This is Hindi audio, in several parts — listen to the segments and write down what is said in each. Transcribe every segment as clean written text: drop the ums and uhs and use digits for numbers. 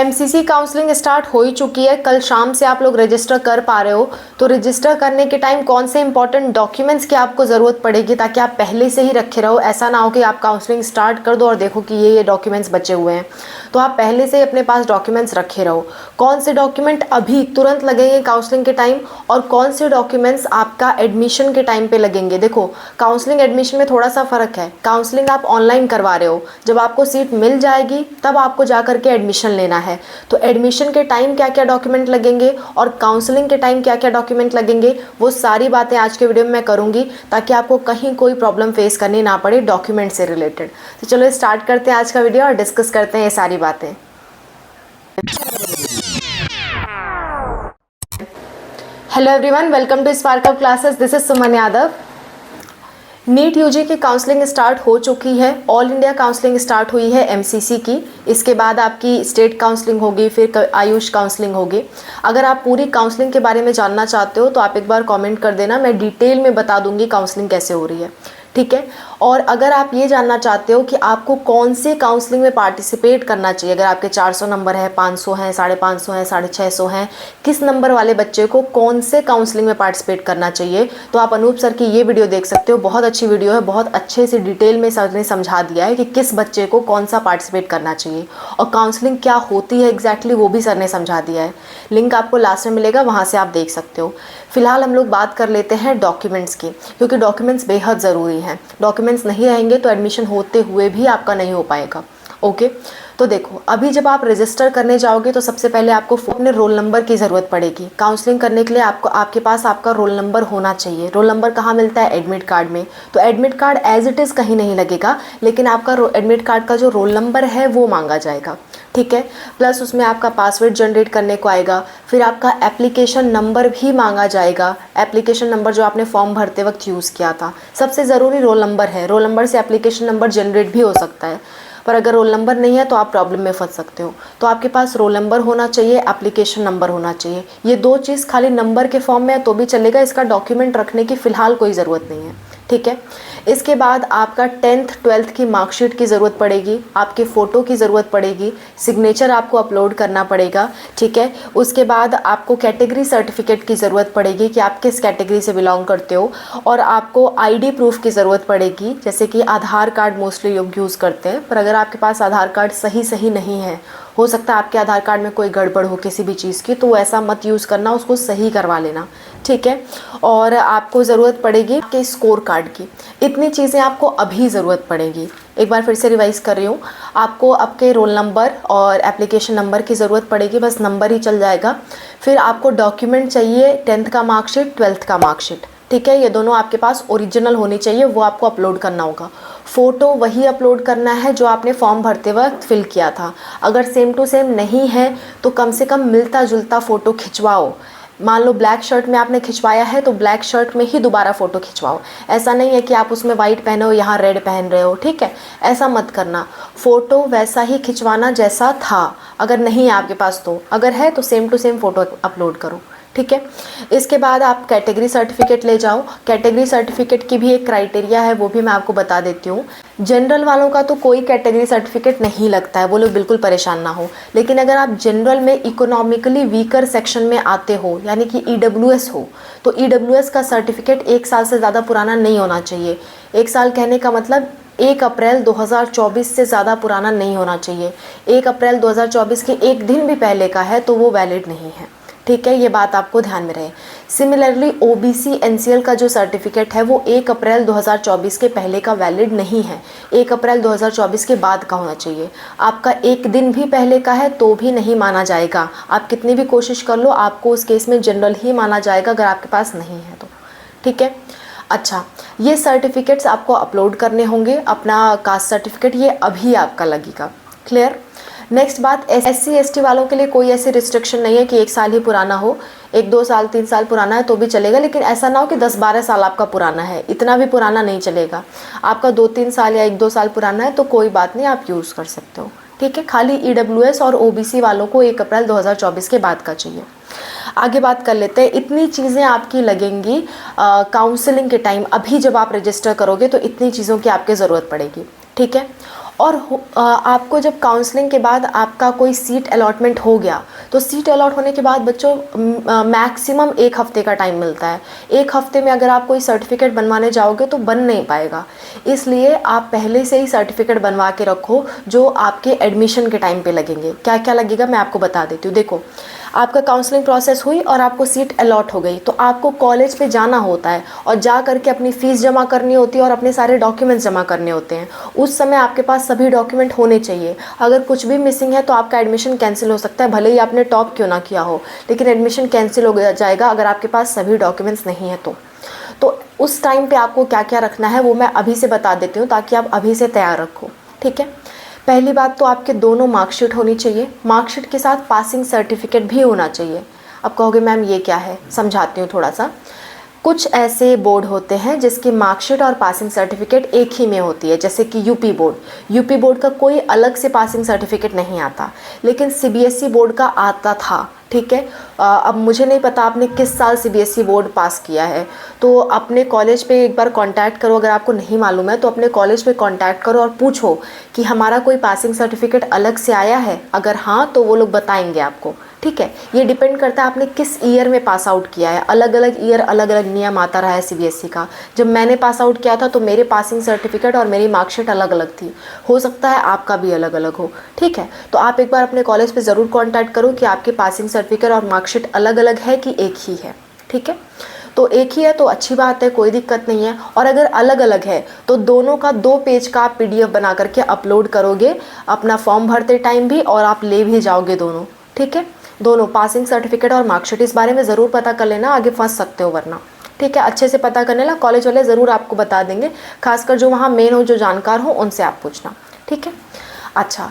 एमसीसी काउंसलिंग स्टार्ट हो ही चुकी है। कल शाम से आप लोग रजिस्टर कर पा रहे हो। तो रजिस्टर करने के टाइम कौन से इंपॉर्टेंट डॉक्यूमेंट्स की आपको ज़रूरत पड़ेगी, ताकि आप पहले से ही रखे रहो। ऐसा ना हो कि आप काउंसलिंग स्टार्ट कर दो और देखो कि ये डॉक्यूमेंट्स बचे हुए हैं। तो आप पहले से ही अपने पास डॉक्यूमेंट्स रखे रहो। कौन से डॉक्यूमेंट अभी तुरंत लगेंगे काउंसलिंग के टाइम, और कौन से डॉक्यूमेंट्स आपका एडमिशन के टाइम पे लगेंगे। देखो, काउंसलिंग एडमिशन में थोड़ा सा फ़र्क है। काउंसलिंग आप ऑनलाइन करवा रहे हो, जब आपको सीट मिल जाएगी तब आपको जा करके एडमिशन लेना है। तो एडमिशन के टाइम क्या क्या डॉक्यूमेंट लगेंगे और काउंसलिंग के टाइम क्या क्या डॉक्यूमेंट लगेंगे, वो सारी बातें आज के वीडियो में मैं करूँगी, ताकि आपको कहीं कोई प्रॉब्लम फेस करनी ना पड़े डॉक्यूमेंट से रिलेटेड। तो चलो स्टार्ट करते हैं आज का वीडियो और डिस्कस करते हैं ये सारी बातें। Hello everyone, welcome to Spark Up Classes. This is Suman Yadav. NEET UG की काउंसलिंग स्टार्ट हो चुकी है। ऑल इंडिया काउंसलिंग स्टार्ट हुई है एमसीसी की। इसके बाद आपकी स्टेट काउंसलिंग होगी, फिर आयुष काउंसलिंग होगी। अगर आप पूरी काउंसलिंग के बारे में जानना चाहते हो तो आप एक बार कमेंट कर देना, मैं डिटेल में बता दूंगी काउंसलिंग कैसे हो रही है, ठीक है। और अगर आप ये जानना चाहते हो कि आपको कौन से काउंसलिंग में पार्टिसिपेट करना चाहिए, अगर आपके 400 नंबर है, 500 हैं, 550 हैं, 650 हैं, किस नंबर वाले बच्चे को कौन से काउंसलिंग में पार्टिसिपेट करना चाहिए, तो आप अनूप सर की ये वीडियो देख सकते हो। बहुत अच्छी वीडियो है, बहुत अच्छे से डिटेल में सर ने समझा दिया है कि किस बच्चे को कौन सा पार्टिसिपेट करना चाहिए और काउंसलिंग क्या होती है एग्जैक्टली, वो भी सर ने समझा दिया है। लिंक आपको लास्ट में मिलेगा, वहाँ से आप देख सकते हो। फिलहाल हम लोग बात कर लेते हैं डॉक्यूमेंट्स की, क्योंकि डॉक्यूमेंट्स बेहद ज़रूरी हैं। डॉक्यूमेंट्स नहीं रहेंगे तो एडमिशन होते हुए भी आपका नहीं हो पाएगा। ओके, तो देखो, अभी जब आप रजिस्टर करने जाओगे तो सबसे पहले आपको अपने रोल नंबर की ज़रूरत पड़ेगी। काउंसलिंग करने के लिए आपके पास आपका रोल नंबर होना चाहिए। रोल नंबर कहाँ मिलता है? एडमिट कार्ड में। तो admit card as it is कहीं नहीं लगेगा, लेकिन आपका एडमिट कार्ड का जो रोल नंबर है वो मांगा जाएगा, ठीक है। प्लस उसमें आपका पासवर्ड जनरेट करने को आएगा। फिर आपका एप्लीकेशन नंबर भी मांगा जाएगा। एप्लीकेशन नंबर जो आपने फॉर्म भरते वक्त यूज़ किया था। सबसे ज़रूरी रोल नंबर है। रोल नंबर से एप्लीकेशन नंबर जनरेट भी हो सकता है, पर अगर रोल नंबर नहीं है तो आप प्रॉब्लम में फंस सकते हो। तो आपके पास रोल नंबर होना चाहिए, एप्लीकेशन नंबर होना चाहिए। ये दो चीज़ खाली नंबर के फॉर्म में है तो भी चलेगा, इसका डॉक्यूमेंट रखने की फ़िलहाल कोई ज़रूरत नहीं है, ठीक है। इसके बाद आपका 10th 12th की मार्कशीट की ज़रूरत पड़ेगी, आपके फ़ोटो की ज़रूरत पड़ेगी, सिग्नेचर आपको अपलोड करना पड़ेगा, ठीक है। उसके बाद आपको कैटेगरी सर्टिफिकेट की ज़रूरत पड़ेगी कि आप किस कैटेगरी से बिलोंग करते हो, और आपको आईडी प्रूफ की ज़रूरत पड़ेगी, जैसे कि आधार कार्ड मोस्टली लोग यूज़ करते हैं। पर अगर आपके पास आधार कार्ड सही नहीं है, हो सकता है आपके आधार कार्ड में कोई गड़बड़ हो किसी भी चीज़ की, तो ऐसा मत यूज़ करना, उसको सही करवा लेना, ठीक है। और आपको ज़रूरत पड़ेगी आपके स्कोर कार्ड की। इतनी चीज़ें आपको अभी ज़रूरत पड़ेगी। एक बार फिर से रिवाइज कर रही हूँ, आपको आपके रोल नंबर और एप्लीकेशन नंबर की ज़रूरत पड़ेगी, बस नंबर ही चल जाएगा। फिर आपको डॉक्यूमेंट चाहिए, 10th का मार्कशीट, 12th का मार्कशीट, ठीक है। ये दोनों आपके पास ओरिजिनल होनी चाहिए, वो आपको अपलोड करना होगा। फ़ोटो वही अपलोड करना है जो आपने फॉर्म भरते वक्त फिल किया था। अगर सेम टू सेम नहीं है तो कम से कम मिलता जुलता फ़ोटो खिंचवाओ। मान लो ब्लैक शर्ट में आपने खिंचवाया है तो ब्लैक शर्ट में ही दोबारा फ़ोटो खिंचवाओ। ऐसा नहीं है कि आप उसमें वाइट पहने हो, यहाँ रेड पहन रहे हो, ठीक है। ऐसा मत करना, फ़ोटो वैसा ही खिंचवाना जैसा था। अगर नहीं है आपके पास तो, अगर है तो same to same photo upload करो, ठीक है। इसके बाद आप कैटेगरी सर्टिफिकेट ले जाओ। कैटेगरी सर्टिफिकेट की भी एक क्राइटेरिया है, वो भी मैं आपको बता देती हूँ। जनरल वालों का तो कोई कैटेगरी सर्टिफिकेट नहीं लगता है, वो लोग बिल्कुल परेशान ना हो। लेकिन अगर आप जनरल में इकोनॉमिकली वीकर सेक्शन में आते हो, यानी कि ईडब्ल्यूएस हो, तो ईडब्ल्यूएस का सर्टिफिकेट 1 साल से ज़्यादा पुराना नहीं होना चाहिए। 1 साल कहने का मतलब 1 अप्रैल 2024 से ज़्यादा पुराना नहीं होना चाहिए। 1 अप्रैल 2024 के एक दिन भी पहले का है तो वो वैलिड नहीं है, ठीक है। ये बात आपको ध्यान में रहे। सिमिलरली ओबीसी एनसीएल का जो सर्टिफिकेट है वो 1 अप्रैल 2024 के पहले का वैलिड नहीं है, 1 अप्रैल 2024 के बाद का होना चाहिए। आपका एक दिन भी पहले का है तो भी नहीं माना जाएगा। आप कितनी भी कोशिश कर लो, आपको उस केस में जनरल ही माना जाएगा अगर आपके पास नहीं है तो, ठीक है। अच्छा, ये सर्टिफिकेट्स आपको अपलोड करने होंगे। अपना कास्ट सर्टिफिकेट ये अभी आपका लगेगा, क्लियर। नेक्स्ट बात, SC ST वालों के लिए कोई ऐसी रिस्ट्रिक्शन नहीं है कि 1 साल ही पुराना हो। 1 2 साल 3 साल पुराना है तो भी चलेगा, लेकिन ऐसा ना हो कि 10 12 साल आपका पुराना है, इतना भी पुराना नहीं चलेगा। आपका 2 3 साल या 1 2 साल पुराना है तो कोई बात नहीं, आप यूज़ कर सकते हो, ठीक है। खाली EWS और OBC वालों को 1 अप्रैल 2024 के बाद का चाहिए। आगे बात कर लेते हैं। इतनी चीज़ें आपकी लगेंगी काउंसलिंग के टाइम। अभी जब आप रजिस्टर करोगे तो इतनी चीज़ों की आपकी ज़रूरत पड़ेगी, ठीक है। और आपको जब काउंसलिंग के बाद आपका कोई सीट अलॉटमेंट हो गया, तो सीट अलॉट होने के बाद बच्चों मैक्सिमम 1 हफ़्ते का टाइम मिलता है। 1 हफ़्ते में अगर आप कोई सर्टिफिकेट बनवाने जाओगे तो बन नहीं पाएगा, इसलिए आप पहले से ही सर्टिफिकेट बनवा के रखो जो आपके एडमिशन के टाइम पे लगेंगे। क्या क्या लगेगा मैं आपको बता देती हूँ। देखो, आपका काउंसलिंग प्रोसेस हुई और आपको सीट अलॉट हो गई, तो आपको कॉलेज पे जाना होता है और जा करके अपनी फ़ीस जमा करनी होती है और अपने सारे डॉक्यूमेंट्स जमा करने होते हैं। उस समय आपके पास सभी डॉक्यूमेंट होने चाहिए। अगर कुछ भी मिसिंग है तो आपका एडमिशन कैंसिल हो सकता है, भले ही आपने टॉप क्यों ना किया हो, लेकिन एडमिशन कैंसिल हो जाएगा अगर आपके पास सभी डॉक्यूमेंट्स नहीं हैं तो उस टाइम पे आपको क्या क्या रखना है वो मैं अभी से बता देती हूँ, ताकि आप अभी से तैयार रखो। ठीक है, पहली बात तो आपके दोनों मार्कशीट होनी चाहिए। मार्कशीट के साथ पासिंग सर्टिफिकेट भी होना चाहिए। अब कहोगे मैम ये क्या है, समझाती हूँ थोड़ा सा। कुछ ऐसे बोर्ड होते हैं जिसकी मार्कशीट और पासिंग सर्टिफिकेट एक ही में होती है, जैसे कि यूपी बोर्ड का कोई अलग से पासिंग सर्टिफिकेट नहीं आता, लेकिन सीबीएसई बोर्ड का आता था। ठीक है, अब मुझे नहीं पता आपने किस साल सीबीएसई बोर्ड पास किया है, तो अपने कॉलेज पे एक बार कांटेक्ट करो। अगर आपको नहीं मालूम है तो अपने कॉलेज पे कांटेक्ट करो और पूछो कि हमारा कोई पासिंग सर्टिफिकेट अलग से आया है। अगर हाँ तो वो लोग बताएंगे आपको। ठीक है, ये डिपेंड करता है आपने किस ईयर में पास आउट किया है। अलग अलग ईयर अलग अलग नियम आता रहा है सीबीएसई का। जब मैंने पास आउट किया था तो मेरे पासिंग सर्टिफिकेट और मेरी मार्कशीट अलग अलग थी, हो सकता है आपका भी अलग अलग हो। ठीक है, तो आप एक बार अपने कॉलेज पे ज़रूर कांटेक्ट करो कि आपके पासिंग सर्टिफिकेट और मार्कशीट अलग अलग है कि एक ही है। ठीक है, तो एक ही है तो अच्छी बात है, कोई दिक्कत नहीं है। और अगर अलग अलग है तो दोनों का 2 पेज का आप पीडीएफ बना करके अपलोड करोगे अपना फॉर्म भरते टाइम भी, और आप ले भी जाओगे दोनों। ठीक है, दोनों पासिंग सर्टिफिकेट और मार्कशीट, इस बारे में ज़रूर पता कर लेना, आगे फंस सकते हो वरना। ठीक है, अच्छे से पता करने ला, कॉलेज वाले ज़रूर आपको बता देंगे, खासकर जो वहाँ मेन हो, जो जानकार हो, उनसे आप पूछना। ठीक है, अच्छा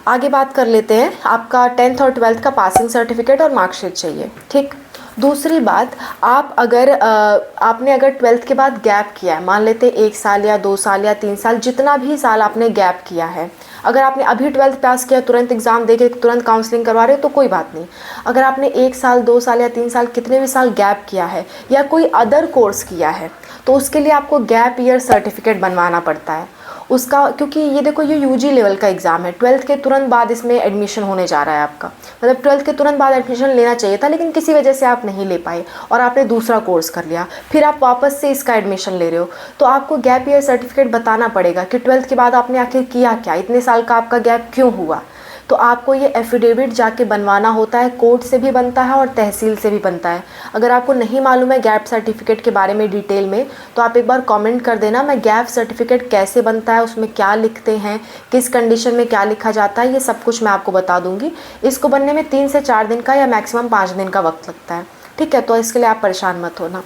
आगे बात कर लेते हैं। आपका 10th और 12th का पासिंग सर्टिफिकेट और मार्कशीट चाहिए। ठीक, दूसरी बात, आप अगर आपने अगर 12th के बाद गैप किया है, मान लेते 1 साल या 2 साल या 3 साल, जितना भी साल आपने गैप किया है, अगर आपने अभी 12th पास किया, तुरंत एग्ज़ाम दे के तुरंत काउंसलिंग करवा रहे हो तो कोई बात नहीं। अगर आपने 1 साल 2 साल या 3 साल कितने भी साल गैप किया है या कोई अदर कोर्स किया है, तो उसके लिए आपको गैप ईयर सर्टिफिकेट बनवाना पड़ता है उसका, क्योंकि ये देखो ये यूजी लेवल का एग्ज़ाम है। 12th के तुरंत बाद इसमें एडमिशन होने जा रहा है आपका, मतलब 12th के तुरंत बाद एडमिशन लेना चाहिए था, लेकिन किसी वजह से आप नहीं ले पाए और आपने दूसरा कोर्स कर लिया, फिर आप वापस से इसका एडमिशन ले रहे हो, तो आपको गैप ईयर सर्टिफिकेट बताना पड़ेगा कि 12th के बाद आपने आखिर किया क्या, इतने साल का आपका गैप क्यों हुआ। तो आपको ये एफिडेविट जाके बनवाना होता है, कोर्ट से भी बनता है और तहसील से भी बनता है। अगर आपको नहीं मालूम है गैप सर्टिफिकेट के बारे में डिटेल में, तो आप एक बार कमेंट कर देना, मैं गैप सर्टिफिकेट कैसे बनता है, उसमें क्या लिखते हैं, किस कंडीशन में क्या लिखा जाता है, ये सब कुछ मैं आपको बता दूंगी। इसको बनने में 3 से 4 दिन का या मैक्सिमम 5 दिन का वक्त लगता है। ठीक है, तो इसके लिए आप परेशान मत होना।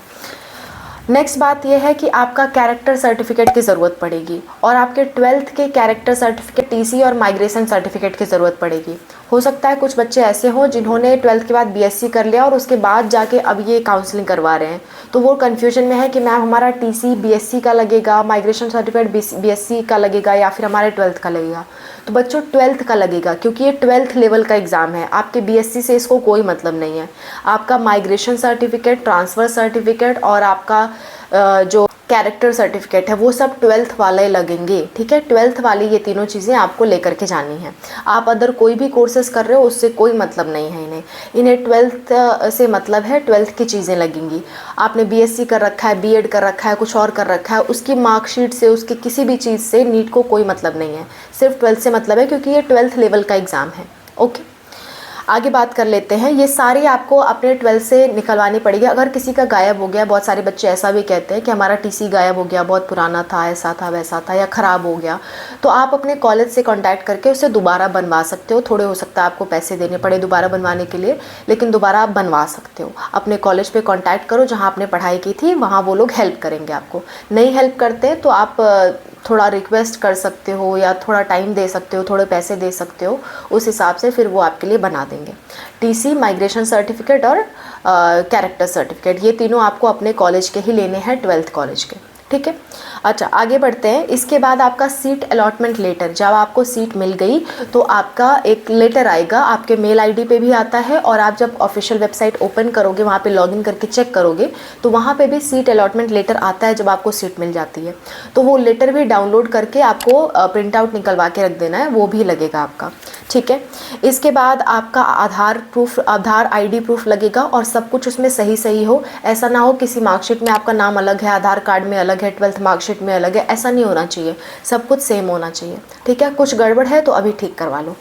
नेक्स्ट बात यह है कि आपका कैरेक्टर सर्टिफिकेट की ज़रूरत पड़ेगी, और आपके 12th के कैरेक्टर सर्टिफिकेट, टीसी और माइग्रेशन सर्टिफिकेट की ज़रूरत पड़ेगी। हो सकता है कुछ बच्चे ऐसे हों जिन्होंने 12th के बाद बीएससी कर लिया और उसके बाद जाके अब ये काउंसलिंग करवा रहे हैं, तो वो कन्फ्यूजन में है कि मैम हमारा टीसी बीएससी का लगेगा, माइग्रेशन सर्टिफिकेट बीएससी का लगेगा या फिर हमारे 12th का लगेगा। तो बच्चों 12th का लगेगा, क्योंकि ये 12th लेवल का एग्ज़ाम है, आपके बीएससी से इसको कोई मतलब नहीं है। आपका माइग्रेशन सर्टिफिकेट, ट्रांसफ़र सर्टिफिकेट और आपका जो कैरेक्टर सर्टिफिकेट है वो सब 12th वाले लगेंगे। ठीक है, 12th वाली ये तीनों चीज़ें आपको लेकर के जानी हैं। आप अदर कोई भी कोर्सेज कर रहे हो उससे कोई मतलब नहीं है इन्हें 12th से मतलब है, 12th की चीज़ें लगेंगी। आपने बीएससी कर रखा है, बीएड कर रखा है, कुछ और कर रखा है, उसकी मार्कशीट से, उसकी किसी भी चीज़ से नीट को कोई मतलब नहीं है, सिर्फ 12th से मतलब है, क्योंकि ये 12th लेवल का एग्ज़ाम है। ओके, आगे बात कर लेते हैं। ये सारी आपको अपने 12th से निकलवानी पड़ेगी। अगर किसी का गायब हो गया, बहुत सारे बच्चे ऐसा भी कहते हैं कि हमारा टीसी गायब हो गया, बहुत पुराना था, ऐसा था वैसा था, या ख़राब हो गया, तो आप अपने कॉलेज से कांटेक्ट करके उसे दोबारा बनवा सकते हो। थोड़े हो सकता है आपको पैसे देने पड़े दोबारा बनवाने के लिए, लेकिन दोबारा आप बनवा सकते हो। अपने कॉलेज पे कांटेक्ट करो जहाँ आपने पढ़ाई की थी, वहाँ वो लोग हेल्प करेंगे आपको। नहीं हेल्प करते तो आप थोड़ा रिक्वेस्ट कर सकते हो या थोड़ा टाइम दे सकते हो, थोड़े पैसे दे सकते हो, उस हिसाब से फिर वो आपके लिए बना देंगे। टीसी, माइग्रेशन सर्टिफिकेट और कैरेक्टर सर्टिफिकेट, ये तीनों आपको अपने कॉलेज के ही लेने हैं, 12th कॉलेज के। ठीक है, अच्छा आगे बढ़ते हैं। इसके बाद आपका सीट अलॉटमेंट लेटर, जब आपको सीट मिल गई तो आपका एक लेटर आएगा, आपके मेल आईडी पे भी आता है, और आप जब ऑफिशियल वेबसाइट ओपन करोगे, वहाँ पे लॉगिन करके चेक करोगे तो वहाँ पे भी सीट अलॉटमेंट लेटर आता है जब आपको सीट मिल जाती है। तो वो लेटर भी डाउनलोड करके आपको प्रिंट आउट निकलवा के रख देना है, वो भी लगेगा आपका, ठीक है। इसके बाद आपका आधार प्रूफ, आधार आईडी प्रूफ लगेगा, और सब कुछ उसमें सही सही हो। ऐसा ना हो किसी मार्कशीट में आपका नाम अलग है, आधार कार्ड में अलग है, 12th मार्कशीट में अलग है, ऐसा नहीं होना चाहिए, सब कुछ सेम होना चाहिए, ठीक है। कुछ गड़बड़ है तो अभी ठीक करवा लो।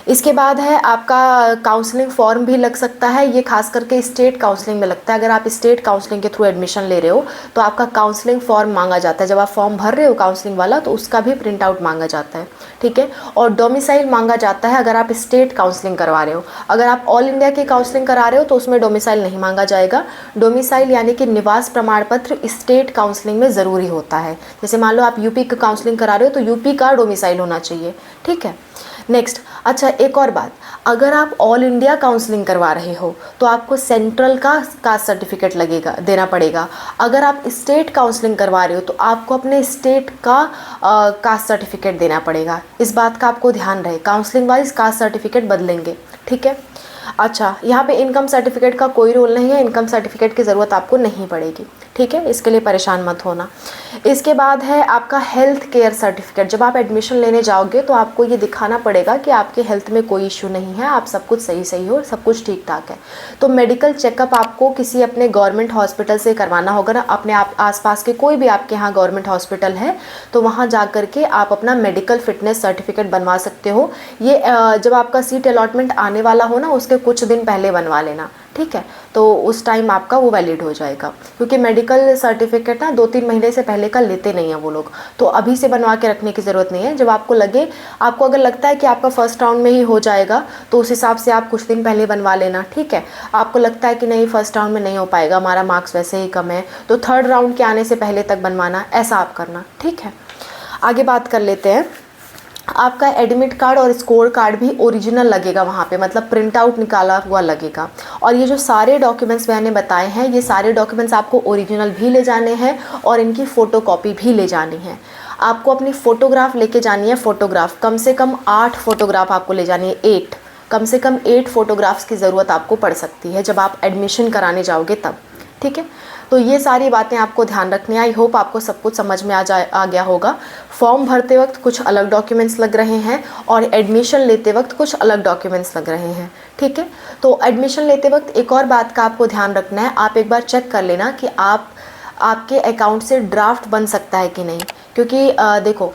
इसके बाद है आपका काउंसलिंग फॉर्म भी लग सकता है, ये खास करके स्टेट काउंसलिंग में लगता है। अगर आप स्टेट काउंसलिंग के थ्रू एडमिशन ले रहे हो तो आपका काउंसलिंग फॉर्म मांगा जाता है, जब आप फॉर्म भर रहे हो काउंसलिंग वाला तो उसका भी प्रिंट आउट मांगा जाता है, ठीक है। और डोमिसाइल मांगा जाता है अगर आप स्टेट काउंसलिंग करवा रहे हो। अगर आप ऑल इंडिया की काउंसलिंग करा रहे हो तो उसमें डोमिसाइल नहीं मांगा जाएगा। डोमिसाइल यानी कि निवास प्रमाण पत्र स्टेट काउंसलिंग में ज़रूरी होता है। जैसे मान लो आप यूपी की काउंसलिंग करा रहे हो तो यूपी का डोमिसाइल होना चाहिए, ठीक है। नेक्स्ट, अच्छा एक और बात, अगर आप ऑल इंडिया काउंसलिंग करवा रहे हो तो आपको सेंट्रल का कास्ट सर्टिफिकेट लगेगा, देना पड़ेगा। अगर आप स्टेट काउंसलिंग करवा रहे हो तो आपको अपने स्टेट का कास्ट सर्टिफिकेट देना पड़ेगा। इस बात का आपको ध्यान रहे, काउंसलिंग वाइज कास्ट सर्टिफिकेट बदलेंगे, ठीक है। अच्छा, यहाँ पे इनकम सर्टिफिकेट का कोई रोल नहीं है, इनकम सर्टिफिकेट की ज़रूरत आपको नहीं पड़ेगी, ठीक है, इसके लिए परेशान मत होना। इसके बाद है आपका हेल्थ केयर सर्टिफिकेट। जब आप एडमिशन लेने जाओगे तो आपको ये दिखाना पड़ेगा कि आपके हेल्थ में कोई इश्यू नहीं है, आप सब कुछ सही सही हो, सब कुछ ठीक ठाक है। तो मेडिकल चेकअप आपको किसी अपने गवर्नमेंट हॉस्पिटल से करवाना होगा ना, अपने आप आसपास के कोई भी आपके यहाँ गवर्नमेंट हॉस्पिटल है तो वहाँ जा कर के आप अपना मेडिकल फिटनेस सर्टिफिकेट बनवा सकते हो। ये जब आपका सीट अलॉटमेंट आने वाला हो ना उसके कुछ दिन पहले बनवा लेना, ठीक है, तो उस टाइम आपका वो वैलिड हो जाएगा। क्योंकि मेडिकल सर्टिफिकेट ना 2-3 महीने से पहले का लेते नहीं हैं वो लोग, तो अभी से बनवा के रखने की ज़रूरत नहीं है। जब आपको लगे, आपको अगर लगता है कि आपका फर्स्ट राउंड में ही हो जाएगा तो उस हिसाब से आप कुछ दिन पहले बनवा लेना, ठीक है। आपको लगता है कि नहीं फर्स्ट राउंड में नहीं हो पाएगा, हमारा मार्क्स वैसे ही कम है, तो थर्ड राउंड के आने से पहले तक बनवाना, ऐसा आप करना, ठीक है। आगे बात कर लेते हैं। आपका एडमिट कार्ड और स्कोर कार्ड भी ओरिजिनल लगेगा वहाँ पे, मतलब प्रिंट आउट निकाला हुआ लगेगा। और ये जो सारे डॉक्यूमेंट्स मैंने बताए हैं, ये सारे डॉक्यूमेंट्स आपको ओरिजिनल भी ले जाने हैं और इनकी फ़ोटोकॉपी भी ले जानी है। आपको अपनी फ़ोटोग्राफ लेके जानी है, फ़ोटोग्राफ कम से कम 8 फ़ोटोग्राफ आपको ले जानी है, 8, कम से कम 8 फ़ोटोग्राफ्स की ज़रूरत आपको पड़ सकती है जब आप एडमिशन कराने जाओगे तब, ठीक है। तो ये सारी बातें आपको ध्यान रखनी है। आई होप आपको सब कुछ समझ में आ गया होगा। फॉर्म भरते वक्त कुछ अलग डॉक्यूमेंट्स लग रहे हैं और एडमिशन लेते वक्त कुछ अलग डॉक्यूमेंट्स लग रहे हैं, ठीक है। तो एडमिशन लेते वक्त एक और बात का आपको ध्यान रखना है, आप एक बार चेक कर लेना कि आपके अकाउंट से ड्राफ्ट बन सकता है कि नहीं। क्योंकि देखो,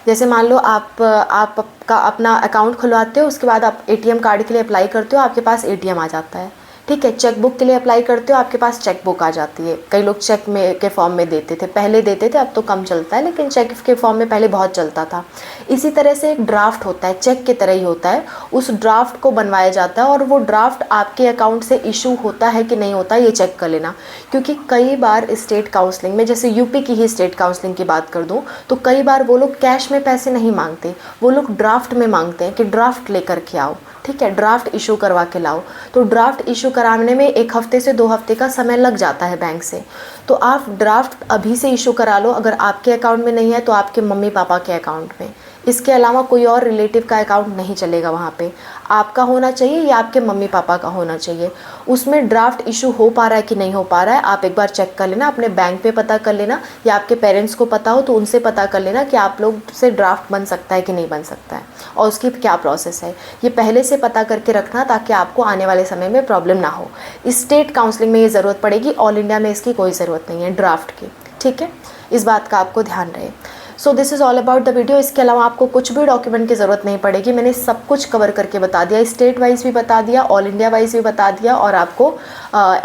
जैसे मान लो आपका अपना अकाउंट खुलवाते हो, उसके बाद आप एटीएम कार्ड के लिए अप्लाई करते हो, आपके पास एटीएम आ जाता है, ठीक है। चेक बुक के लिए अप्लाई करते हो, आपके पास चेक बुक आ जाती है। कई लोग चेक में के फॉर्म में देते थे, पहले देते थे, अब तो कम चलता है, लेकिन चेक के फॉर्म में पहले बहुत चलता था। इसी तरह से एक ड्राफ्ट होता है, चेक की तरह ही होता है, उस ड्राफ्ट को बनवाया जाता है और वो ड्राफ्ट आपके अकाउंट से इशू होता है कि नहीं होता, ये चेक कर लेना। क्योंकि कई बार स्टेट काउंसलिंग में, जैसे यूपी की ही स्टेट काउंसलिंग की बात कर दूँ, तो कई बार वो लोग कैश में पैसे नहीं मांगते, वो लोग ड्राफ्ट में मांगते हैं कि ड्राफ्ट लेकर के आओ, ठीक है, ड्राफ्ट इशू करवा के लाओ। तो ड्राफ्ट इशू कराने में 1 हफ्ते से 2 हफ्ते का समय लग जाता है बैंक से। तो आप ड्राफ्ट अभी से इशू करा लो, अगर आपके अकाउंट में नहीं है तो आपके मम्मी पापा के अकाउंट में। इसके अलावा कोई और रिलेटिव का अकाउंट नहीं चलेगा वहाँ पे, आपका होना चाहिए या आपके मम्मी पापा का होना चाहिए। उसमें ड्राफ्ट इशू हो पा रहा है कि नहीं हो पा रहा है, आप एक बार चेक कर लेना, अपने बैंक पे पता कर लेना, या आपके पेरेंट्स को पता हो तो उनसे पता कर लेना कि आप लोग से ड्राफ्ट बन सकता है कि नहीं बन सकता है और उसकी क्या प्रोसेस है। ये पहले से पता करके रखना ताकि आपको आने वाले समय में प्रॉब्लम ना हो। स्टेट काउंसलिंग में ये ज़रूरत पड़ेगी, ऑल इंडिया में इसकी कोई ज़रूरत नहीं है ड्राफ्ट की, ठीक है। इस बात का आपको ध्यान रहे। So this is all about the video. इसके अलावा आपको कुछ भी डॉक्यूमेंट की ज़रूरत नहीं पड़ेगी, मैंने सब कुछ कवर करके बता दिया, स्टेट वाइज भी बता दिया, ऑल इंडिया वाइज भी बता दिया और आपको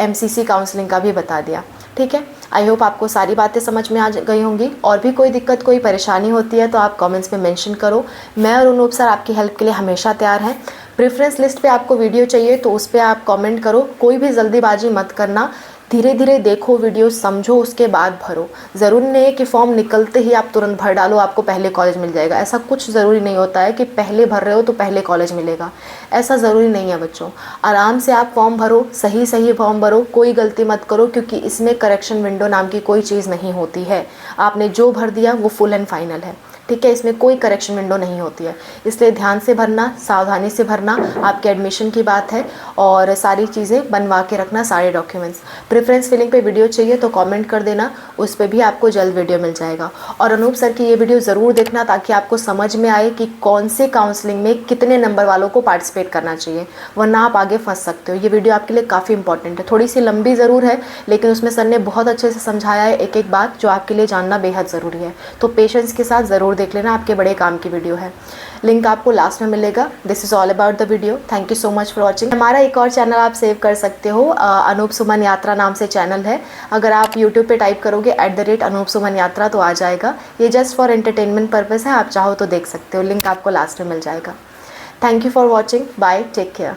MCC काउंसलिंग का भी बता दिया, ठीक है। आई होप आपको सारी बातें समझ में आ गई होंगी। और भी कोई दिक्कत, कोई परेशानी होती है तो आप कमेंट्स में मेंशन करो। मैं और अनूप सर आपकी हेल्प के लिए हमेशा तैयार हैं। प्रेफरेंस लिस्ट पे आपको वीडियो चाहिए तो उस पर आप कमेंट करो, कोई भी जल्दीबाजी मत करना, धीरे धीरे देखो वीडियो, समझो, उसके बाद भरो। ज़रूरी नहीं है कि फॉर्म निकलते ही आप तुरंत भर डालो आपको पहले कॉलेज मिल जाएगा। ऐसा कुछ ज़रूरी नहीं होता है कि पहले भर रहे हो तो पहले कॉलेज मिलेगा, ऐसा ज़रूरी नहीं है बच्चों। आराम से आप फॉर्म भरो, सही सही फॉर्म भरो, कोई गलती मत करो, क्योंकि इसमें करेक्शन विंडो नाम की कोई चीज़ नहीं होती है। आपने जो भर दिया वो फुल एंड फाइनल है, ठीक है। इसमें कोई करेक्शन विंडो नहीं होती है, इसलिए ध्यान से भरना, सावधानी से भरना। आपके एडमिशन की बात है और सारी चीज़ें बनवा के रखना, सारे डॉक्यूमेंट्स। प्रेफरेंस फिलिंग पे वीडियो चाहिए तो कमेंट कर देना, उस पर भी आपको जल्द वीडियो मिल जाएगा। और अनूप सर की ये वीडियो ज़रूर देखना ताकि आपको समझ में आए कि कौन से काउंसलिंग में कितने नंबर वालों को पार्टिसिपेट करना चाहिए, वरना आप आगे फंस सकते हो। ये वीडियो आपके लिए काफ़ी इंपॉर्टेंट है, थोड़ी सी लंबी ज़रूर है, लेकिन उसमें सर ने बहुत अच्छे से समझाया है एक एक बात, जो आपके लिए जानना बेहद ज़रूरी है। तो पेशेंस के साथ ज़रूर देख लेना, आपके बड़े काम की वीडियो है। लिंक आपको लास्ट में मिलेगा। This is all about the video. Thank you so much for watching. हमारा एक और चैनल आप सेव कर सकते हो, अनूप सुमन यात्रा नाम से चैनल है। अगर आप यूट्यूब पे टाइप करोगे @अनूप सुमन यात्रा तो आ जाएगा। ये जस्ट फॉर एंटरटेनमेंट पर्पज़ है, आप चाहो तो देख सकते हो, लिंक आपको लास्ट में मिल जाएगा। Thank you for watching, bye, take care.